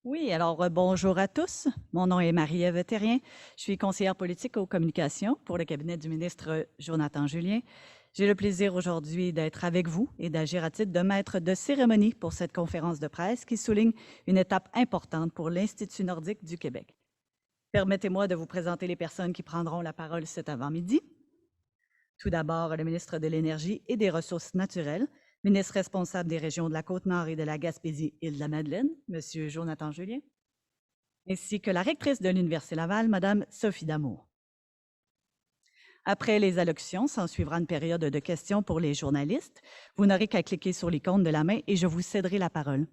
Oui, alors bonjour à tous. Mon nom est Marie-Ève Thérien. Je suis conseillère politique aux communications pour le cabinet du ministre Jonathan Julien. J'ai le plaisir aujourd'hui d'être avec vous et d'agir à titre de maître de cérémonie pour cette conférence de presse qui souligne une étape importante pour l'Institut nordique du Québec. Permettez-moi de vous présenter les personnes qui prendront la parole cet avant-midi. Tout d'abord, le ministre de l'Énergie et des Ressources naturelles, ministre responsable des régions de la Côte-Nord et de la Gaspésie-Île-de-la-Madeleine, M. Jonathan Julien, ainsi que la rectrice de l'Université Laval, Mme Sophie Damour. Après les allocutions, s'ensuivra une période de questions pour les journalistes. Vous n'aurez qu'à cliquer sur l'icône de la main et je vous céderai la parole.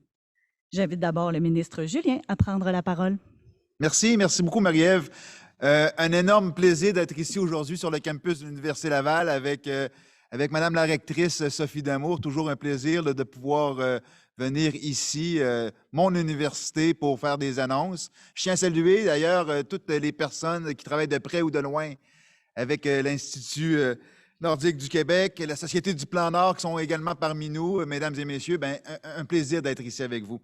J'invite d'abord le ministre Julien à prendre la parole. Merci beaucoup, Marie-Ève. Un énorme plaisir d'être ici aujourd'hui sur le campus de l'Université Laval avec Madame la rectrice Sophie Damour. Toujours un plaisir de pouvoir venir ici, mon université, pour faire des annonces. Je tiens à saluer d'ailleurs toutes les personnes qui travaillent de près ou de loin avec l'Institut nordique du Québec, la Société du Plan Nord qui sont également parmi nous. Mesdames et messieurs, un plaisir d'être ici avec vous.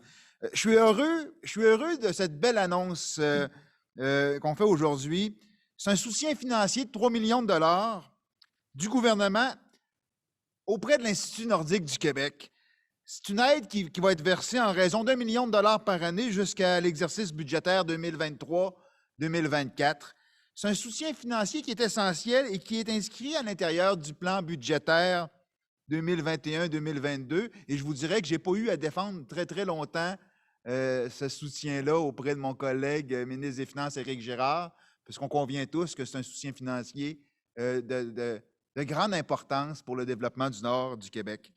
Je suis heureux de cette belle annonce qu'on fait aujourd'hui. C'est un soutien financier de 3 millions de dollars du gouvernement auprès de l'Institut nordique du Québec. C'est une aide qui va être versée en raison d'1 million de dollars par année jusqu'à l'exercice budgétaire 2023-2024. C'est un soutien financier qui est essentiel et qui est inscrit à l'intérieur du plan budgétaire 2021-2022. Et je vous dirais que je n'ai pas eu à défendre très longtemps ce soutien-là auprès de mon collègue ministre des Finances, Éric Girard, parce qu'on convient tous que c'est un soutien financier de grande importance pour le développement du nord du Québec.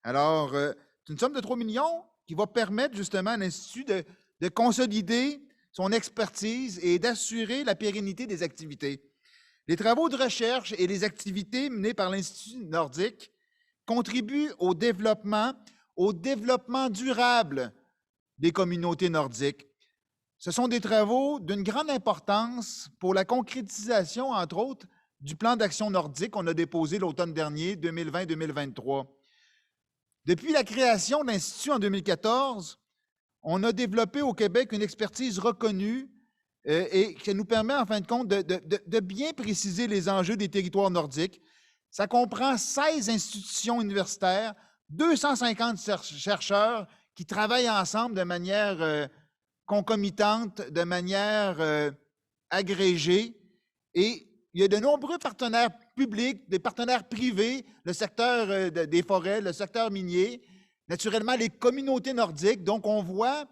Alors, c'est une somme de 3 millions qui va permettre justement à l'Institut de consolider son expertise et d'assurer la pérennité des activités. Les travaux de recherche et les activités menées par l'Institut nordique contribuent au développement durable des communautés nordiques. Ce sont des travaux d'une grande importance pour la concrétisation, entre autres, du plan d'action nordique qu'on a déposé l'automne dernier, 2020-2023. Depuis la création de l'Institut en 2014, on a développé au Québec une expertise reconnue et qui nous permet, en fin de compte, de bien préciser les enjeux des territoires nordiques. Ça comprend 16 institutions universitaires, 250 chercheurs qui travaillent ensemble de manière concomitante, de manière agrégée. Et il y a de nombreux partenaires publics, des partenaires privés, le secteur des forêts, le secteur minier, naturellement les communautés nordiques. Donc, on voit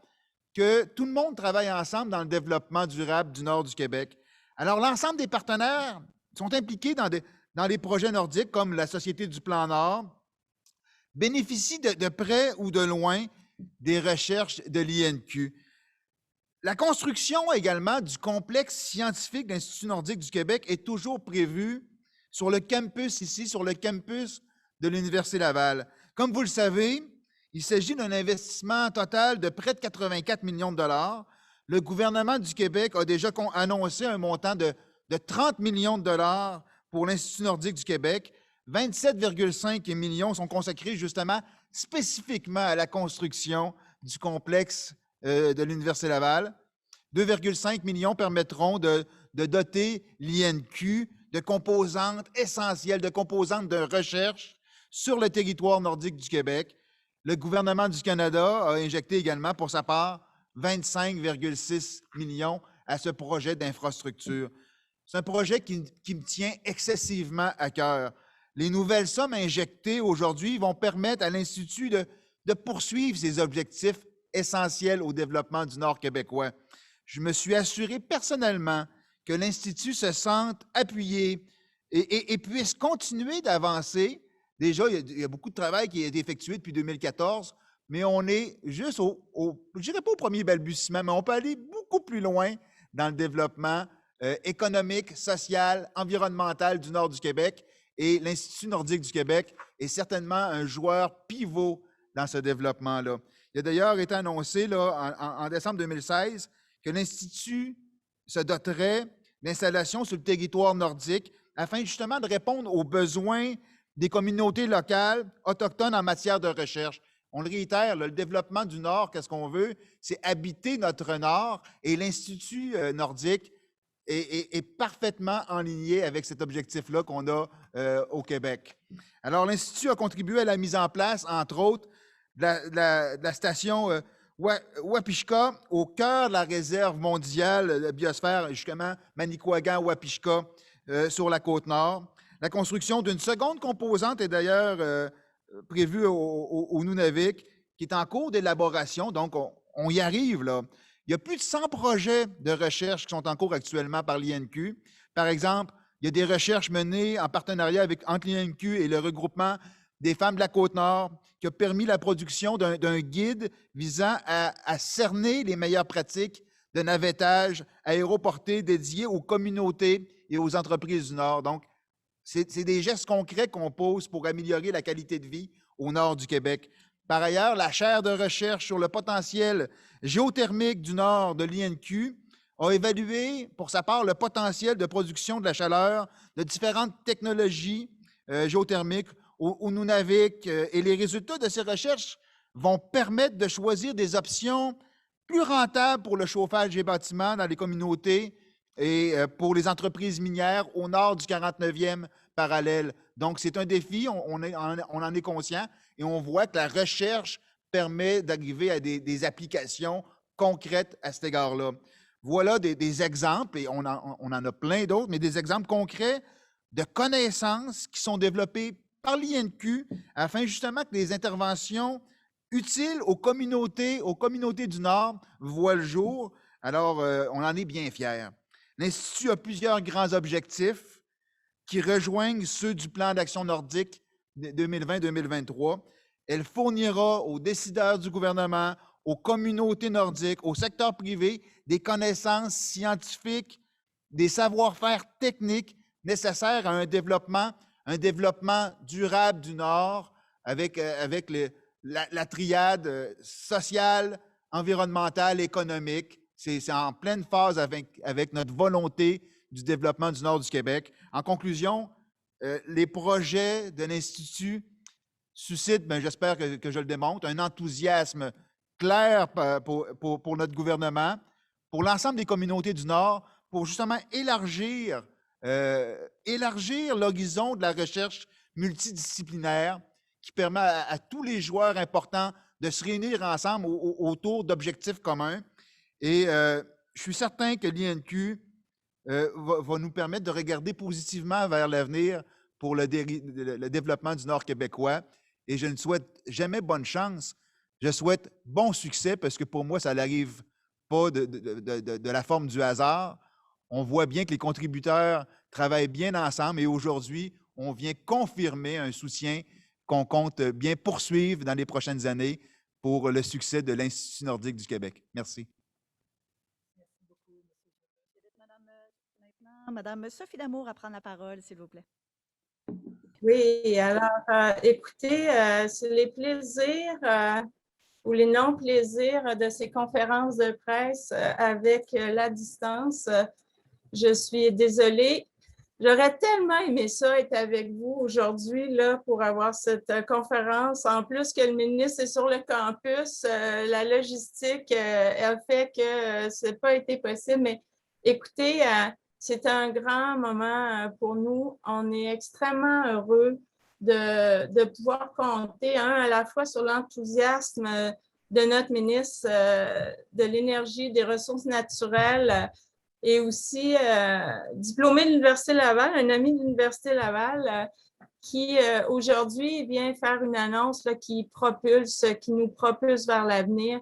que tout le monde travaille ensemble dans le développement durable du nord du Québec. Alors, l'ensemble des partenaires sont impliqués dans les projets nordiques, comme la Société du Plan Nord, bénéficient de près ou de loin des recherches de l'INQ. La construction également du complexe scientifique de l'Institut nordique du Québec est toujours prévue sur le campus ici, sur le campus de l'Université Laval. Comme vous le savez, il s'agit d'un investissement total de près de 84 millions de dollars. Le gouvernement du Québec a déjà annoncé un montant de 30 millions de dollars pour l'Institut nordique du Québec. 27,5 millions sont consacrés justement spécifiquement à la construction du complexe de l'Université Laval. 2,5 millions permettront de doter l'INQ de composantes essentielles, de composantes de recherche sur le territoire nordique du Québec. Le gouvernement du Canada a injecté également, pour sa part, 25,6 millions à ce projet d'infrastructure. C'est un projet qui me tient excessivement à cœur. Les nouvelles sommes injectées aujourd'hui vont permettre à l'Institut de poursuivre ses objectifs essentiels au développement du Nord québécois. Je me suis assuré personnellement que l'Institut se sente appuyé et puisse continuer d'avancer. Déjà, il y a beaucoup de travail qui a été effectué depuis 2014, mais on est juste je dirais pas au premier balbutiement, mais on peut aller beaucoup plus loin dans le développement économique, social, environnemental du Nord du Québec. Et l'Institut nordique du Québec est certainement un joueur pivot dans ce développement-là. Il a d'ailleurs été annoncé là, en décembre 2016 que l'Institut se doterait d'installations sur le territoire nordique afin justement de répondre aux besoins des communautés locales autochtones en matière de recherche. On le réitère, le développement du Nord, qu'est-ce qu'on veut? C'est habiter notre Nord et l'Institut nordique est parfaitement en ligne avec cet objectif-là qu'on a au Québec. Alors, l'Institut a contribué à la mise en place, entre autres, de la station Wapishka, au cœur de la réserve mondiale de biosphère, justement, Manicouagan-Wapishka, sur la côte nord. La construction d'une seconde composante est d'ailleurs prévue au Nunavik, qui est en cours d'élaboration, donc on y arrive, là. Il y a plus de 100 projets de recherche qui sont en cours actuellement par l'INQ. Par exemple, il y a des recherches menées en partenariat entre l'INQ et le regroupement des femmes de la Côte-Nord qui a permis la production d'un guide visant à cerner les meilleures pratiques de navettage aéroporté dédié aux communautés et aux entreprises du Nord. Donc, c'est des gestes concrets qu'on pose pour améliorer la qualité de vie au nord du Québec. Par ailleurs, la chaire de recherche sur le potentiel géothermique du nord de l'INQ a évalué, pour sa part, le potentiel de production de la chaleur de différentes technologies géothermiques au Nunavik. Et les résultats de ces recherches vont permettre de choisir des options plus rentables pour le chauffage des bâtiments dans les communautés et pour les entreprises minières au nord du 49e parallèle. Donc, c'est un défi, on en est conscient, et on voit que la recherche permet d'arriver à des applications concrètes à cet égard-là. Voilà des exemples, et on en a plein d'autres, mais des exemples concrets de connaissances qui sont développées par l'INQ afin justement que les interventions utiles aux communautés du Nord voient le jour. Alors, on en est bien fiers. L'Institut a plusieurs grands objectifs qui rejoignent ceux du plan d'action nordique 2020-2023. Elle fournira aux décideurs du gouvernement, aux communautés nordiques, au secteur privé, des connaissances scientifiques, des savoir-faire techniques nécessaires à un développement durable du Nord avec la triade sociale, environnementale, économique. C'est en pleine phase avec notre volonté du développement du Nord du Québec. En conclusion, les projets de l'Institut suscitent, j'espère que je le démontre, un enthousiasme clair pour notre gouvernement, pour l'ensemble des communautés du Nord, pour justement élargir l'horizon de la recherche multidisciplinaire qui permet à tous les joueurs importants de se réunir ensemble autour d'objectifs communs. Et je suis certain que l'INQ va nous permettre de regarder positivement vers l'avenir pour le développement du Nord québécois. Et je ne souhaite jamais bonne chance, je souhaite bon succès parce que pour moi, ça n'arrive pas de la forme du hasard. On voit bien que les contributeurs travaillent bien ensemble et aujourd'hui, on vient confirmer un soutien qu'on compte bien poursuivre dans les prochaines années pour le succès de l'Institut nordique du Québec. Merci. Merci beaucoup, M. Madame Sophie D'Amour à prendre la parole, s'il vous plaît. Oui, alors, écoutez, c'est les plaisirs ou les non-plaisirs de ces conférences de presse avec la distance. Je suis désolée. J'aurais tellement aimé ça être avec vous aujourd'hui là, pour avoir cette conférence. En plus que le ministre est sur le campus, la logistique, elle fait que ça n'a pas été possible. Mais écoutez, c'est un grand moment pour nous. On est extrêmement heureux de pouvoir compter, à la fois sur l'enthousiasme de notre ministre de l'Énergie et des Ressources naturelles et aussi diplômé de l'Université Laval, un ami de l'Université Laval qui aujourd'hui vient faire une annonce là, qui nous propulse vers l'avenir.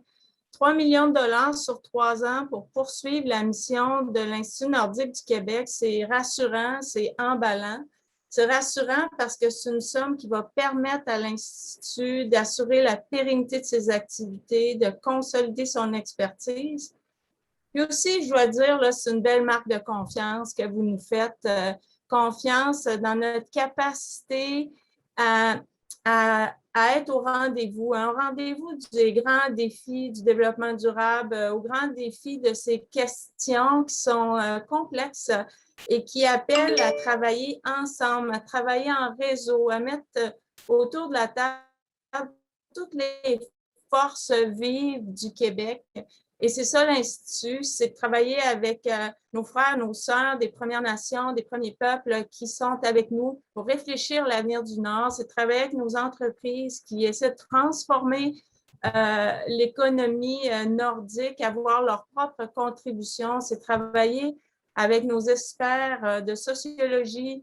3 millions de dollars sur 3 ans pour poursuivre la mission de l'Institut nordique du Québec. C'est rassurant, c'est emballant. C'est rassurant parce que c'est une somme qui va permettre à l'Institut d'assurer la pérennité de ses activités, de consolider son expertise. Puis aussi, je dois dire, là, c'est une belle marque de confiance que vous nous faites, confiance dans notre capacité à être au rendez-vous des grands défis du développement durable, au grand défi de ces questions qui sont complexes et qui appellent à travailler ensemble, à travailler en réseau, à mettre autour de la table toutes les forces vives du Québec. Et c'est ça l'Institut, c'est de travailler avec nos frères, nos sœurs des Premières Nations, des premiers peuples qui sont avec nous pour réfléchir à l'avenir du Nord. C'est de travailler avec nos entreprises qui essaient de transformer l'économie nordique, avoir leur propre contribution. C'est travailler avec nos experts de sociologie,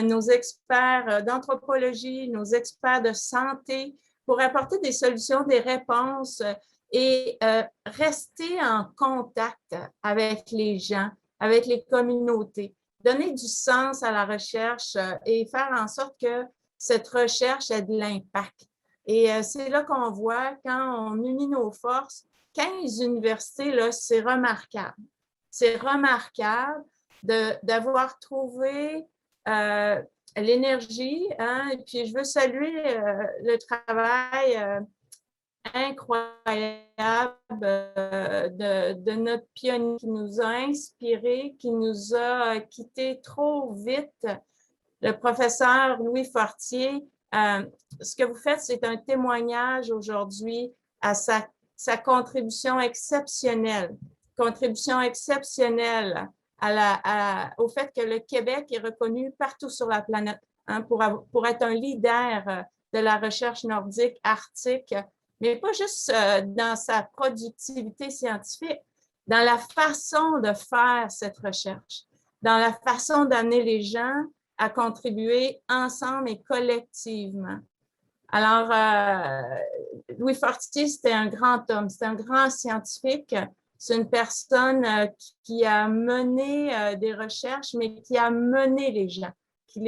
nos experts d'anthropologie, nos experts de santé pour apporter des solutions, des réponses et rester en contact avec les gens, avec les communautés, donner du sens à la recherche et faire en sorte que cette recherche ait de l'impact. Et c'est là qu'on voit, quand on unit nos forces, 15 universités, là, c'est remarquable. C'est remarquable d'avoir trouvé l'énergie. Hein, et puis, je veux saluer le travail incroyable de notre pionnier qui nous a inspirés, qui nous a quittés trop vite, le professeur Louis Fortier. Ce que vous faites, c'est un témoignage aujourd'hui à sa contribution exceptionnelle au fait que le Québec est reconnu partout sur la planète hein, pour être un leader de la recherche nordique arctique, mais pas juste dans sa productivité scientifique, dans la façon de faire cette recherche, dans la façon d'amener les gens à contribuer ensemble et collectivement. Alors, Louis Fortier, c'était un grand homme, c'était un grand scientifique. C'est une personne qui a mené des recherches, mais qui a mené les gens, qui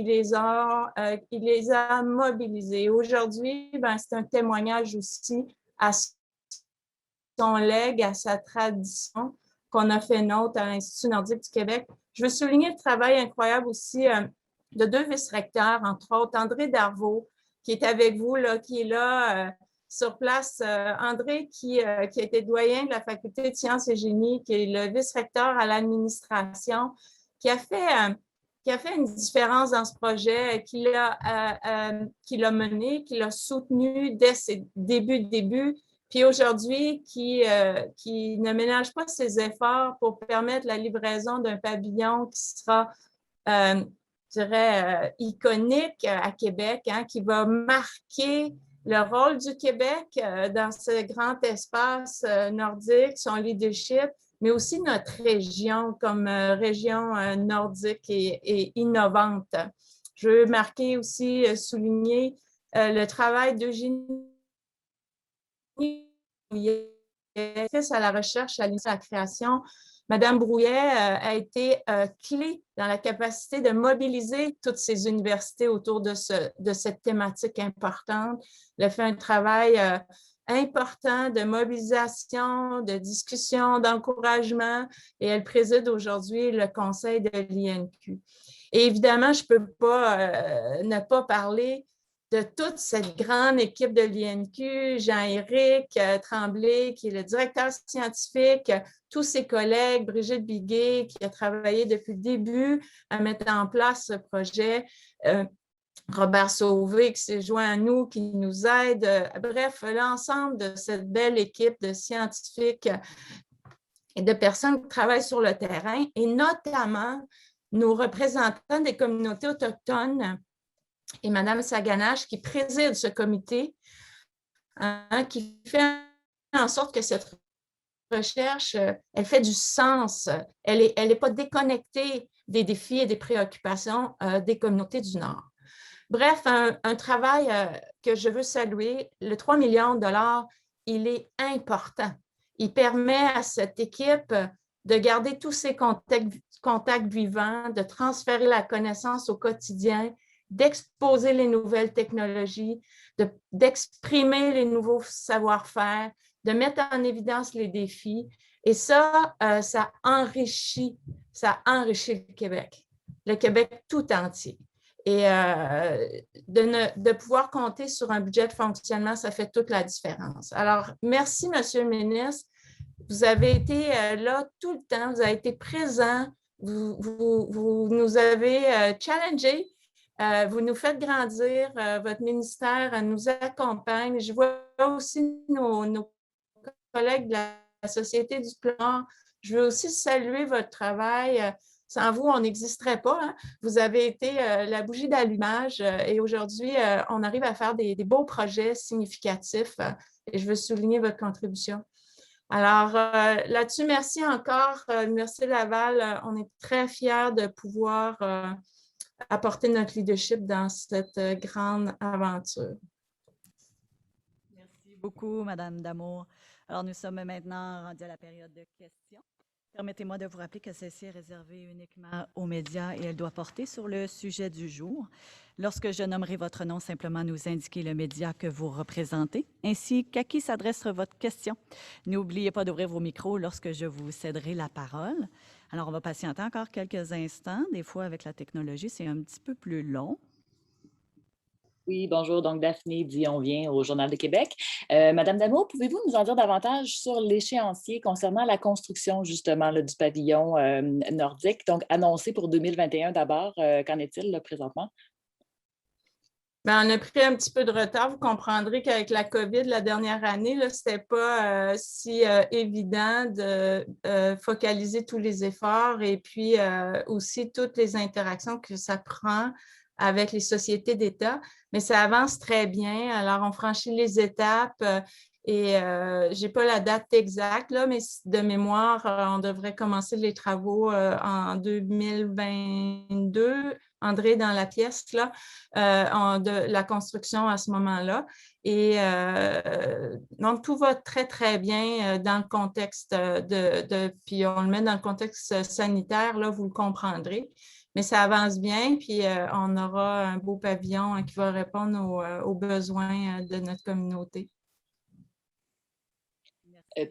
les a mobilisés. Aujourd'hui, ben, c'est un témoignage aussi à son legs, à sa tradition qu'on a fait nôtre à l'Institut nordique du Québec. Je veux souligner le travail incroyable aussi de deux vice-recteurs, entre autres, André Darvaux, qui est avec vous, là, qui est là sur place. André, qui a été doyen de la Faculté de sciences et génie, qui est le vice-recteur à l'administration, qui a fait une différence dans ce projet, qui l'a mené, qui l'a soutenu dès ses débuts. Puis aujourd'hui, qui ne ménage pas ses efforts pour permettre la livraison d'un pavillon qui sera, je dirais, iconique à Québec, hein, qui va marquer le rôle du Québec dans ce grand espace nordique, son leadership, mais aussi notre région comme région nordique et innovante. Je veux marquer aussi, souligner le travail d'Eugénie à la recherche, à la création. Madame Brouillet a été clé dans la capacité de mobiliser toutes ces universités autour de cette thématique importante. Elle a fait un travail important de mobilisation, de discussion, d'encouragement et elle préside aujourd'hui le conseil de l'INQ. Et évidemment, je ne peux pas ne pas parler de toute cette grande équipe de l'INQ, Jean-Éric Tremblay, qui est le directeur scientifique, tous ses collègues, Brigitte Biguet, qui a travaillé depuis le début à mettre en place ce projet, Robert Sauvé, qui s'est joint à nous, qui nous aide. Bref, l'ensemble de cette belle équipe de scientifiques et de personnes qui travaillent sur le terrain, et notamment nos représentants des communautés autochtones, et Mme Saganache, qui préside ce comité, hein, qui fait en sorte que cette recherche, elle fait du sens. Elle est pas déconnectée des défis et des préoccupations des communautés du Nord. Bref, un travail que je veux saluer. Le 3 millions de dollars, il est important. Il permet à cette équipe de garder tous ses contacts vivants, de transférer la connaissance au quotidien, d'exposer les nouvelles technologies, d'exprimer les nouveaux savoir-faire, de mettre en évidence les défis. Et ça, ça enrichit le Québec tout entier. Et de pouvoir compter sur un budget de fonctionnement, ça fait toute la différence. Alors, merci, Monsieur le ministre. Vous avez été là tout le temps, vous avez été présent, vous nous avez challengés Vous nous faites grandir, votre ministère nous accompagne. Je vois aussi nos collègues de la Société du Plan. Je veux aussi saluer votre travail. Sans vous, on n'existerait pas. Hein? Vous avez été la bougie d'allumage et aujourd'hui, on arrive à faire des beaux projets significatifs et je veux souligner votre contribution. Alors, là-dessus, merci encore, l'Université Laval. On est très fiers de pouvoir apporter notre leadership dans cette grande aventure. Merci beaucoup, Madame Damour. Alors, nous sommes maintenant rendus à la période de questions. Permettez-moi de vous rappeler que celle-ci est réservée uniquement aux médias et elle doit porter sur le sujet du jour. Lorsque je nommerai votre nom, simplement nous indiquer le média que vous représentez, ainsi qu'à qui s'adresse votre question. N'oubliez pas d'ouvrir vos micros lorsque je vous céderai la parole. Alors, on va patienter encore quelques instants. Des fois, avec la technologie, c'est un petit peu plus long. Oui, bonjour. Donc, Daphné Dion-Vient au Journal de Québec. Madame Damour, pouvez-vous nous en dire davantage sur l'échéancier concernant la construction, justement, là, du pavillon nordique, donc annoncé pour 2021 d'abord? Qu'en est-il là, présentement? Bien, on a pris un petit peu de retard. Vous comprendrez qu'avec la COVID, la dernière année, ce n'était pas si évident de focaliser tous les efforts et puis aussi toutes les interactions que ça prend avec les sociétés d'État. Mais ça avance très bien. Alors, on franchit les étapes et je n'ai pas la date exacte, là, mais de mémoire, on devrait commencer les travaux en 2022. André dans la pièce, là, de la construction à ce moment-là. Et donc, tout va très, très bien dans le contexte puis on le met dans le contexte sanitaire, là, vous le comprendrez. Mais ça avance bien, puis on aura un beau pavillon qui va répondre aux besoins de notre communauté.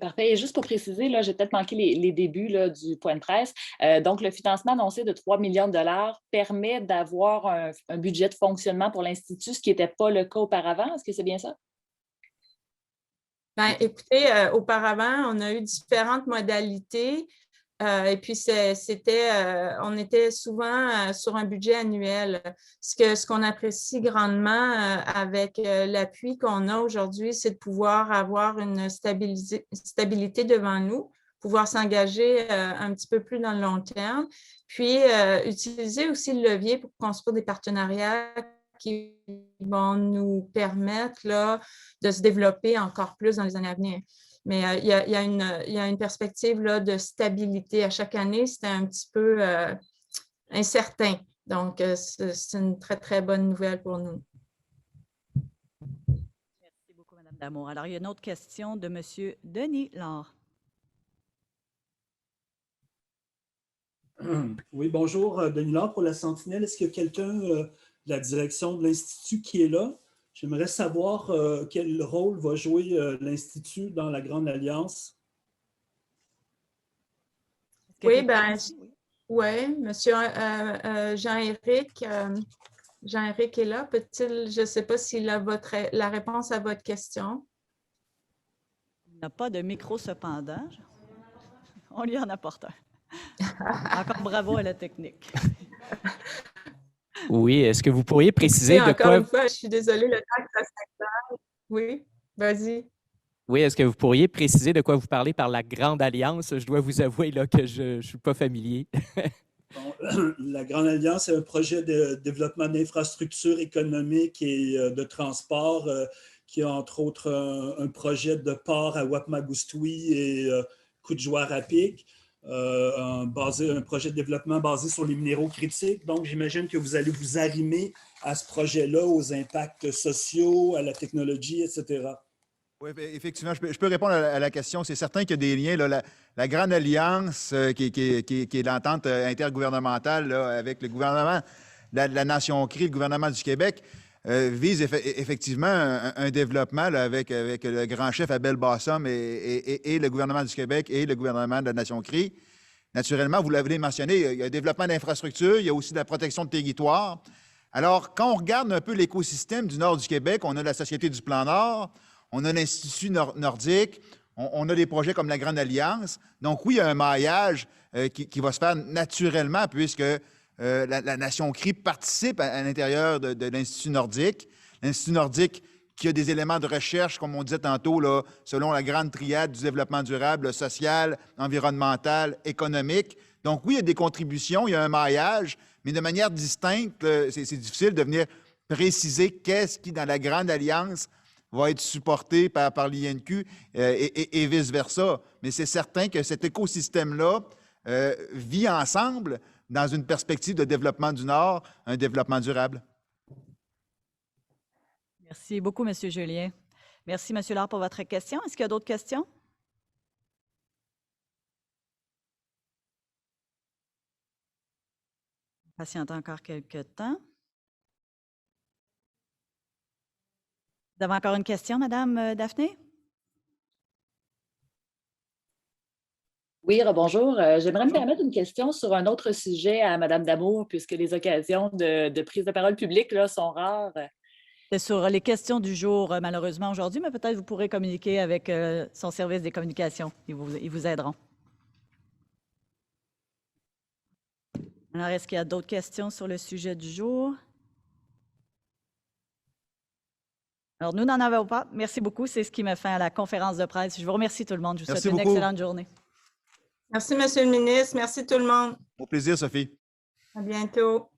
Parfait. Et juste pour préciser, là, j'ai peut-être manqué les débuts là, du point de presse. Donc, le financement annoncé de 3 millions de dollars permet d'avoir un budget de fonctionnement pour l'Institut, ce qui n'était pas le cas auparavant. Est-ce que c'est bien ça? Bien, écoutez, auparavant, on a eu différentes modalités. Et puis, on était souvent sur un budget annuel. Ce qu'on apprécie grandement avec l'appui qu'on a aujourd'hui, c'est de pouvoir avoir une stabilité devant nous, pouvoir s'engager un petit peu plus dans le long terme, puis utiliser aussi le levier pour construire des partenariats qui vont nous permettre là, de se développer encore plus dans les années à venir. Mais il y a une perspective là, de stabilité. À chaque année, c'était un petit peu incertain. Donc, c'est une très, très bonne nouvelle pour nous. Merci beaucoup, Mme Damour. Alors, il y a une autre question de M. Denis Laure. Oui, bonjour, Denis Laure pour la Sentinelle. Est-ce qu'il y a quelqu'un de la direction de l'Institut qui est là? J'aimerais savoir quel rôle va jouer l'Institut dans la Grande Alliance. Oui, bien, oui, M. Jean-Éric. Jean-Éric est là. Peut-il, je ne sais pas s'il a la réponse à votre question. Il n'a pas de micro cependant. On lui en apporte un. Encore bravo à la technique. Oui, est-ce que vous pourriez préciser de encore quoi... une fois, je suis désolée, le temps que ça s'accélère. Oui, vas-y. Oui, est-ce que vous pourriez préciser de quoi vous parlez par la Grande Alliance? Je dois vous avouer là, que je ne suis pas familier. Bon, la Grande Alliance est un projet de développement d'infrastructures économiques et de transport qui a entre autres un projet de port à Wapmagoustouis et Coudjoie-Rapic. Un projet de développement basé sur les minéraux critiques. Donc, j'imagine que vous allez vous arrimer à ce projet-là, aux impacts sociaux, à la technologie, etc. Oui, effectivement, je peux répondre à la question. C'est certain qu'il y a des liens. Là, la Grande Alliance, qui est l'entente intergouvernementale là, avec le gouvernement de la Nation CRI, le gouvernement du Québec, vise effectivement un développement là, avec le grand chef Abel Bassam et le gouvernement du Québec et le gouvernement de la Nation CRI. Naturellement, vous l'avez mentionné, il y a un développement d'infrastructures, il y a aussi de la protection de territoire. Alors, quand on regarde un peu l'écosystème du nord du Québec, on a la Société du Plan Nord, on a l'Institut nordique, on a des projets comme la Grande Alliance. Donc oui, il y a un maillage qui va se faire naturellement puisque la nation CRI participe à l'intérieur de l'Institut nordique. L'Institut nordique qui a des éléments de recherche, comme on disait tantôt, là, selon la grande triade du développement durable, social, environnemental, économique. Donc oui, il y a des contributions, il y a un maillage, mais de manière distincte, c'est difficile de venir préciser qu'est-ce qui, dans la grande alliance, va être supporté par l'INQ et vice-versa. Mais c'est certain que cet écosystème-là vit ensemble dans une perspective de développement du Nord, un développement durable. Merci beaucoup, M. Julien. Merci, M. Laure, pour votre question. Est-ce qu'il y a d'autres questions? Patientez encore quelques temps. Vous avez encore une question, Mme Daphné? Oui, bonjour. J'aimerais me permettre une question sur un autre sujet à Mme Damour, puisque les occasions de prise de parole publique là, sont rares. C'est sur les questions du jour, malheureusement, aujourd'hui, mais peut-être vous pourrez communiquer avec son service des communications. Ils vous aideront. Alors, est-ce qu'il y a d'autres questions sur le sujet du jour? Alors, nous n'en avons pas. Merci beaucoup. C'est ce qui met fin à la conférence de presse. Je vous remercie tout le monde. Je vous souhaite une excellente journée. Merci, M. le ministre. Merci tout le monde. Au plaisir, Sophie. À bientôt.